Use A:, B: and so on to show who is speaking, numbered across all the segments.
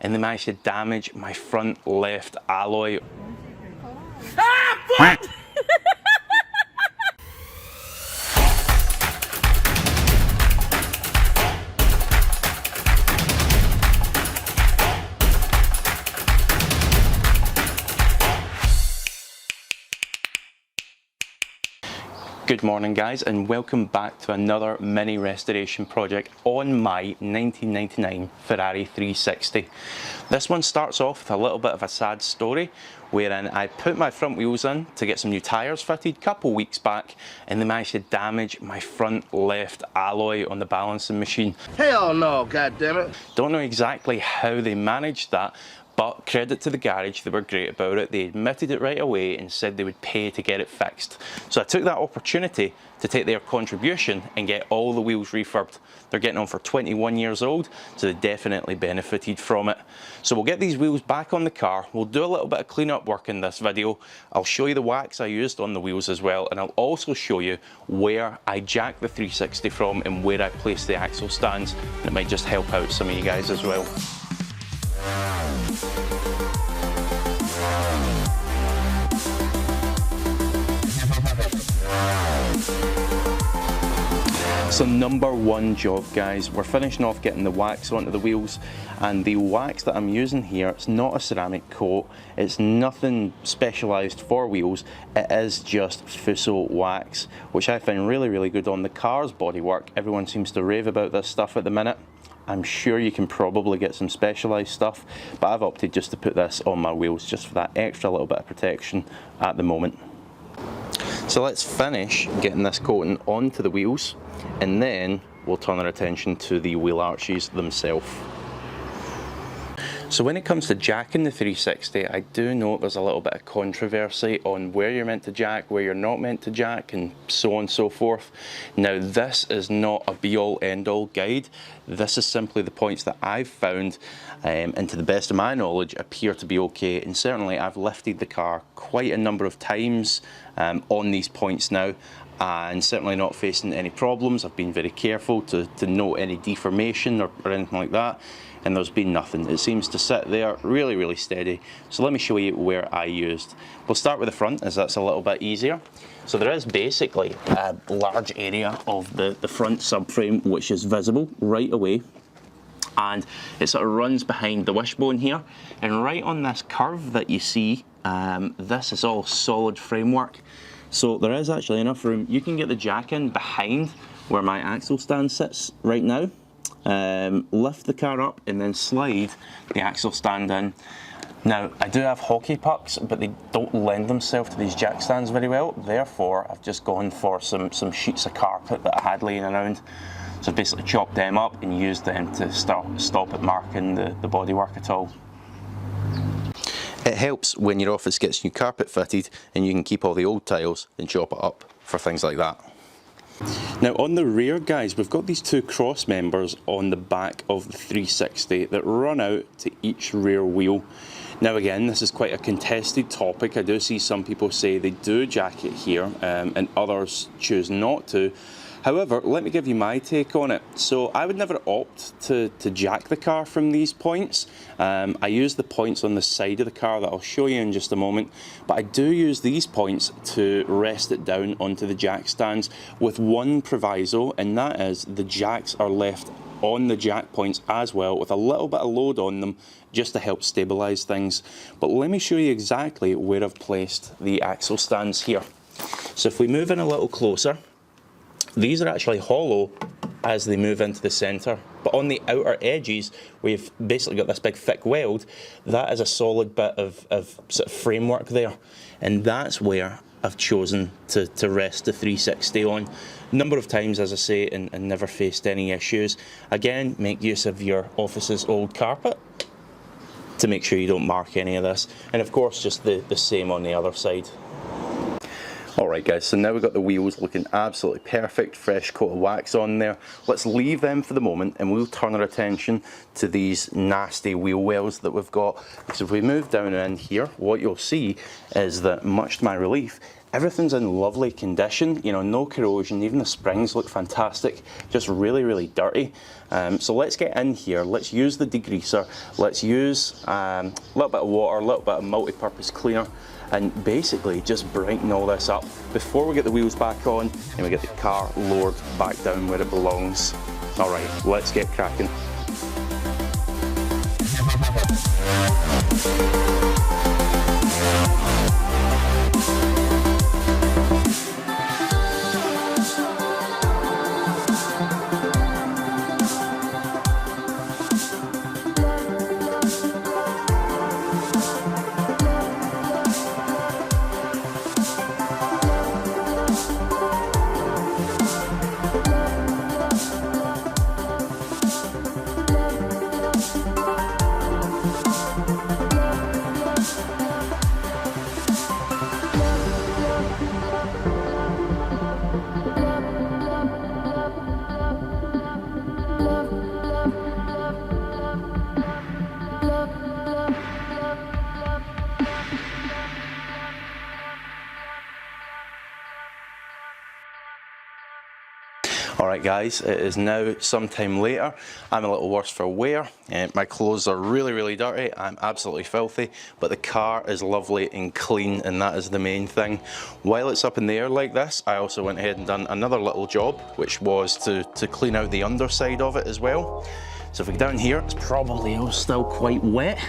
A: and they managed to damage my front left alloy.
B: Ah, fuck!
A: Good morning guys, and welcome back to another mini restoration project on my 1999 Ferrari 360. This one starts off with a little bit of a sad story wherein I put my front wheels in to get some new tyres fitted a couple weeks back, and they managed to damage my front left alloy on the balancing machine.
B: Hell no, goddammit.
A: Don't know exactly how they managed that, but credit to the garage, they were great about it. They admitted it right away and said they would pay to get it fixed. So I took that opportunity to take their contribution and get all the wheels refurbed. They're getting on for 21 years old, so they definitely benefited from it. So we'll get these wheels back on the car. We'll do a little bit of clean-up work in this video. I'll show you the wax I used on the wheels as well, and I'll also show you where I jacked the 360 from and where I placed the axle stands. And it might just help out some of you guys as well. So number one job guys, we're finishing off getting the wax onto the wheels, and the wax that I'm using here, it's not a ceramic coat, it's nothing specialised for wheels, it is just Fuso wax, which I find really good on the car's bodywork. Everyone seems to rave about this stuff at the minute. I'm sure you can probably get some specialised stuff, but I've opted just to put this on my wheels just for that extra little bit of protection at the moment. So let's finish getting this coating onto the wheels, and then we'll turn our attention to the wheel arches themselves. So when it comes to jacking the 360, I do know there's a little bit of controversy on where you're meant to jack, where you're not meant to jack, and so on and so forth. Now this is not a be-all end-all guide. This is simply the points that I've found, and to the best of my knowledge appear to be okay. And certainly I've lifted the car quite a number of times on these points now, and certainly not facing any problems. I've been very careful to note any deformation or anything like that, and there's been nothing. It seems to sit there really steady. So let me show you where I used. We'll start with the front, as that's a little bit easier. So there is basically a large area of the front subframe which is visible right away, and it sort of runs behind the wishbone here, and right on this curve that you see, this is all solid framework. So there is actually enough room. You can get the jack in behind where my axle stand sits right now, lift the car up and then slide the axle stand in. Now I do have hockey pucks, but they don't lend themselves to these jack stands very well, therefore I've just gone for some sheets of carpet that I had laying around. So I've basically chopped them up and used them to stop it marking the bodywork at all. It helps when your office gets new carpet fitted and you can keep all the old tiles and chop it up for things like that. Now on the rear guys, we've got these two cross members on the back of the 360 that run out to each rear wheel. Now again, this is quite a contested topic. I do see some people say they do jack it here, and others choose not to. However, let me give you my take on it. So I would never opt to jack the car from these points. I use the points on the side of the car that I'll show you in just a moment, but I do use these points to rest it down onto the jack stands with one proviso, and that is the jacks are left on the jack points as well with a little bit of load on them just to help stabilize things. But let me show you exactly where I've placed the axle stands here. So if we move in a little closer, these are actually hollow as they move into the centre, but on the outer edges we've basically got this big thick weld. That is a solid bit of sort of framework there, and that's where I've chosen to rest the 360 on. A number of times, as I say, and never faced any issues. Again, make use of your office's old carpet to make sure you don't mark any of this, and of course just the same on the other side. Alright guys, so now we've got the wheels looking absolutely perfect, fresh coat of wax on there. Let's leave them for the moment and we'll turn our attention to these nasty wheel wells that we've got. Because if we move down in here, what you'll see is that, much to my relief, everything's in lovely condition, you know, no corrosion, even the springs look fantastic, just really, really dirty. So let's get in here, let's use the degreaser, let's use a little bit of water, a little bit of multi-purpose cleaner, and basically just brighten all this up before we get the wheels back on and we get the car lowered back down where it belongs. All right, let's get cracking. Alright guys, it is now sometime later. I'm a little worse for wear. My clothes are really, really dirty. I'm absolutely filthy, but the car is lovely and clean, and that is the main thing. While it's up in the air like this, I also went ahead and done another little job, which was to clean out the underside of it as well. So if we go down here, it's probably all still quite wet,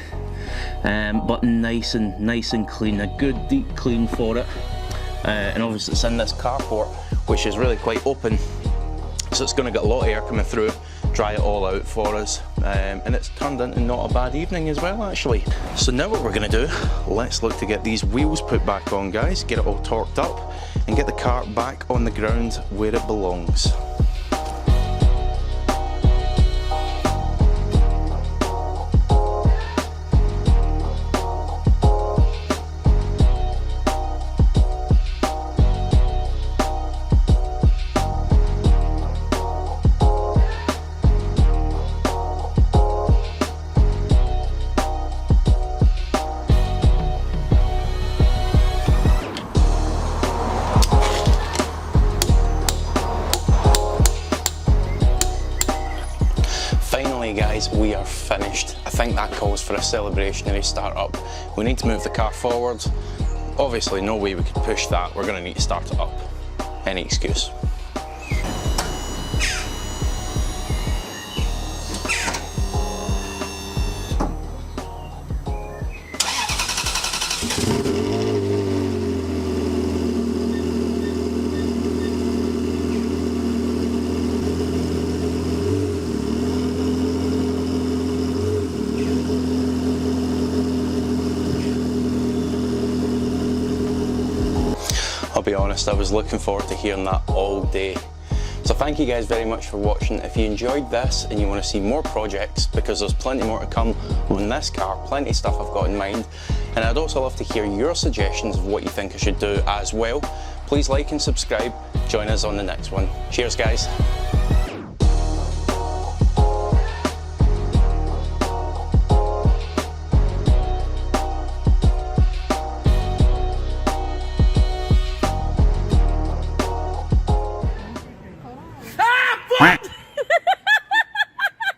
A: but nice and clean, a good deep clean for it. And obviously it's in this carport, which is really quite open. So it's going to get a lot of air coming through, dry it all out for us, and it's turned into not a bad evening as well actually. So now what we're going to do, let's look to get these wheels put back on guys, get it all torqued up and get the car back on the ground where it belongs. Guys, we are finished. I think that calls for a celebrationary start up. We need to move the car forward. Obviously no way we could push that, we're going to need to start it up. Any excuse. I'll be honest, I was looking forward to hearing that all day. So thank you guys very much for watching. If you enjoyed this and you want to see more projects, because there's plenty more to come on this car, plenty of stuff I've got in mind, and I'd also love to hear your suggestions of what you think I should do as well. Please like and subscribe. Join us on the next one. Cheers guys.